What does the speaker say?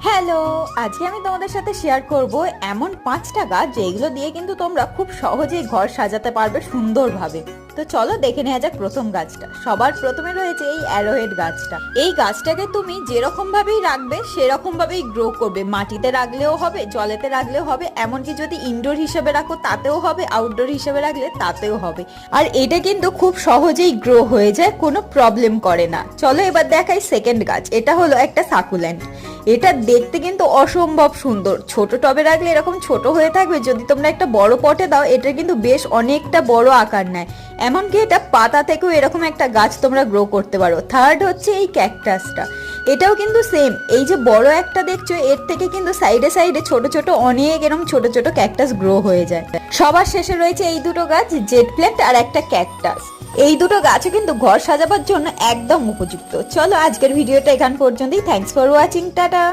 Hello, আজকে আমি তোমাদের সাথে শেয়ার করব এমন 5টা গাছ যেগুলো দিয়ে কিন্তু তোমরা খুব সহজেই ঘর সাজাতে পারবে সুন্দরভাবে। তো চলো দেখে নেওয়া যাক প্রথম গাছটা। সবার প্রথমে রয়েছে এই অ্যারোহেড গাছটা। এই গাছটাকে তুমি যেরকম ভাবেই রাখবে সেরকম ভাবেই গ্রো করবে। মাটিতে রাখলেও হবে, জলেতে রাখলেও হবে, এমনকি যদি ইনডোর হিসেবে রাখো তাতেও হবে, আউটডোর হিসেবে রাখলে তাতেও হবে। আর এটা কিন্তু খুব সহজেই গ্রো হয়ে যায়, কোনো প্রবলেম করে না। চলো এবার দেখাই সেকেন্ড গাছ। এটা হলো একটা সাকুল্যান্ট। এটা দেখতে কিন্তু অসম্ভব সুন্দর। ছোট টবে রাখলে এরকম ছোট হয়ে থাকবে, যদি তোমরা একটা বড় পটে দাও এটা কিন্তু বেশ অনেকটা বড় আকার নেয়। এমনকি এটা পাতা থেকেও এরকম একটা গাছ তোমরা গ্রো করতে পারো। থার্ড হচ্ছে এই ক্যাকটাসটা। এটাও কিন্তু সেম, এই যে বড় একটা দেখছো এর থেকে কিন্তু সাইডে সাইডে ছোট ছোট অনেক এরকম ছোট ছোট ক্যাকটাস গ্রো হয়ে যায়। সবার শেষে রয়েছে এই দুটো গাছ, জেড প্ল্যান্ট আর একটা ক্যাকটাস। এই দুটো গাছও কিন্তু ঘর সাজাবার জন্য একদম উপযুক্ত। চলো আজকের ভিডিওটা এখান পর্যন্তই। Thanks for watching, tata.